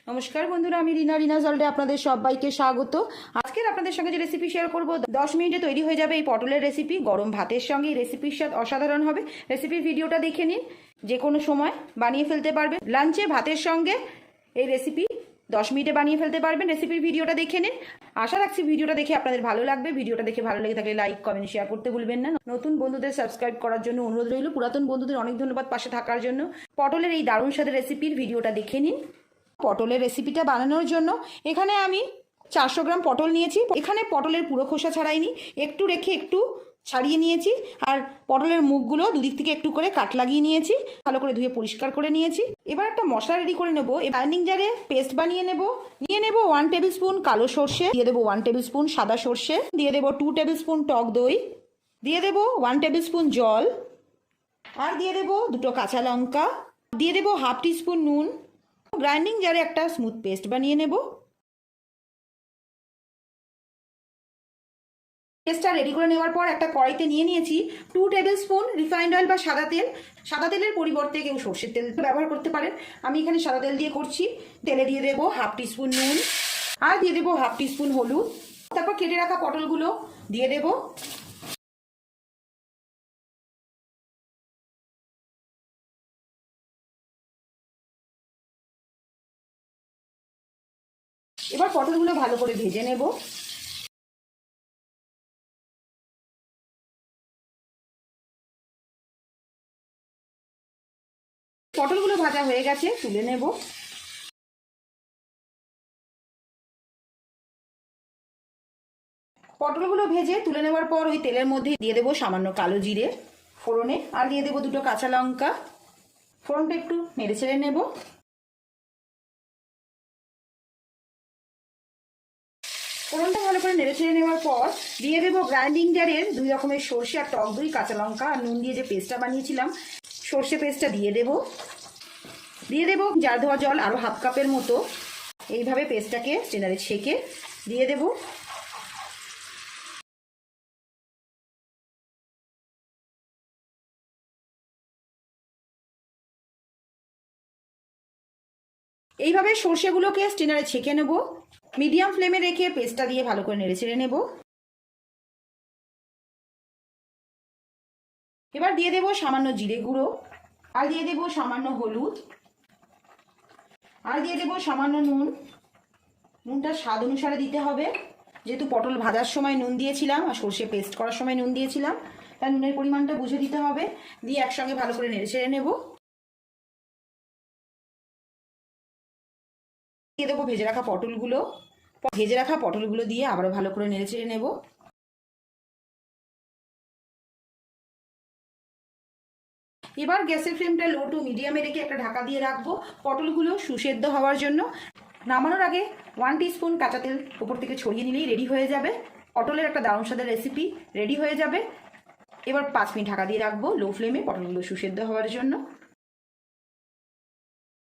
নমস্কার বন্ধুরা, আমি রিনা জলডে আপনাদের সবাইকে স্বাগত। আজকের আপনাদের সঙ্গে যে রেসিপি শেয়ার করব 10 মিনিটে তৈরি হয়ে যাবে এই পটলের রেসিপি। গরম ভাতের সঙ্গে এই রেসিপির স্বাদ অসাধারণ হবে। রেসিপির ভিডিওটা দেখে নিন, যে কোনো সময় বানিয়ে ফেলতে পারবেন। লাঞ্চে ভাতের সঙ্গে এই রেসিপি 10 মিনিটে বানিয়ে ফেলতে পারবেন। রেসিপির ভিডিওটা দেখে নিন। আশা রাখছি ভিডিওটা দেখে আপনাদের ভালো লাগবে। ভিডিওটা দেখে ভালো লেগে থাকলে লাইক, কমেন্ট, শেয়ার করতে ভুলবেন না। নতুন বন্ধুদের সাবস্ক্রাইব করার জন্য অনুরোধ রইল। পুরাতন বন্ধুদের অনেক ধন্যবাদ পাশে থাকার জন্য। পটলের এই দারুণ স্বাদের রেসিপির ভিডিওটা দেখে নিন। পটলের রেসিপিটা বানানোর জন্য এখানে আমি 400 গ্রাম পটল নিয়েছি। এখানে পটলের পুরো খোসা ছাড়াইনি, একটু রেখে একটু ছাড়িয়ে নিয়েছি। আর পটলের মুখগুলো দুদিক থেকে একটু করে কাট লাগিয়ে নিয়েছি, ভালো করে ধুয়ে পরিষ্কার করে নিয়েছি। এবার একটা মশলা রেডি করে নেবো। গ্রাইন্ডিং জারে পেস্ট বানিয়ে নেব। নিয়ে নেব 1 টেবিল স্পুন কালো সর্ষে, দিয়ে দেবো 1 টেবিল স্পুন সাদা সর্ষে, দিয়ে দেবো 2 টেবিল স্পুন টক দই, দিয়ে দেবো 1 টেবিল স্পুন জল, আর দিয়ে দেবো 2টো কাঁচা লঙ্কা, দিয়ে দেবো হাফ টিস্পুন নুন। গ্রাইন্ডিং জারে একটা স্মুথ পেস্ট বানিয়ে নেব। পেস্টটা রেডি করে নেওয়ার পর একটা কড়াইতে নিয়ে নিয়েছি 2 টেবিল স্পুন রিফাইন্ড অয়েল বা সাদা তেল। সাদা তেলের পরিবর্তে কেউ সর্ষের তেল ব্যবহার করতে পারেন, আমি এখানে সাদা তেল দিয়ে করছি। তেলে দিয়ে দেবো হাফ টিস্পুন নুন, আর দিয়ে দেবো হাফ টিস্পুন হলুদ। তারপর কেটে রাখা পটলগুলো দিয়ে দেবো। এবার পটলগুলো ভালো করে ভেজে নেব। পটলগুলো ভাজা হয়ে গেছে, তুলে নেব। পটলগুলো ভেজে তুলে নেওয়ার পর ওই তেলের মধ্যে দিয়ে দেবো সামান্য কালো জিরে ফোড়নে, আর দিয়ে দেবো 2টো কাঁচা লঙ্কা। ফোড়নটা একটু নেড়ে ছেড়ে নেব। ফোড়নটা ভালো করে নেড়ে ছেড়ে নেওয়ার পর দিয়ে দেবো গ্রাইন্ডিং জারের 2 রকমের সর্ষে আর টক দই, কাঁচা লঙ্কা আর নুন দিয়ে যে পেস্টটা বানিয়েছিলাম, সর্ষে পেস্টটা দিয়ে দেবো। দিয়ে দেবো জার ধোয়া জল আরও হাফ কাপের মতো। এইভাবে পেস্টটাকে স্ট্রেনারে ছেঁকে দিয়ে দেবো। এইভাবে সর্ষেগুলোকে স্ট্রেনারে ছেঁকে নেব। মিডিয়াম ফ্লেমে রেখে পেস্টটা দিয়ে ভালো করে নেড়ে ছেড়ে নেব। এবার দিয়ে দেবো সামান্য জিরে গুঁড়ো, আর দিয়ে দেবো সামান্য হলুদ, আর দিয়ে দেবো সামান্য নুন। নুনটা স্বাদ অনুসারে দিতে হবে, যেহেতু পটল ভাজার সময় নুন দিয়েছিলাম আর সর্ষে পেস্ট করার সময় নুন দিয়েছিলাম, তাই নুনের পরিমাণটা বুঝে দিতে হবে। দিয়ে একসঙ্গে ভালো করে নেড়ে ছেড়ে নেব। দিয়ে দেবো ভেজে রাখা পটলগুলো দিয়ে আবারও ভালো করে নেড়ে ছেড়ে নেব। এবার গ্যাসের ফ্লেমটা লো টু মিডিয়ামে রেখে একটা ঢাকা দিয়ে রাখবো পটলগুলো সুসেদ্ধ হওয়ার জন্য। নামানোর আগে 1 টিস্পুন কাঁচা তেল উপর থেকে ছড়িয়ে নিলেই রেডি হয়ে যাবে। পটলের একটা দারুণ স্বাদের রেসিপি রেডি হয়ে যাবে। এবার 5 মিনিট ঢাকা দিয়ে রাখবো লো ফ্লেমে পটলগুলো সুসেদ্ধ হওয়ার জন্য।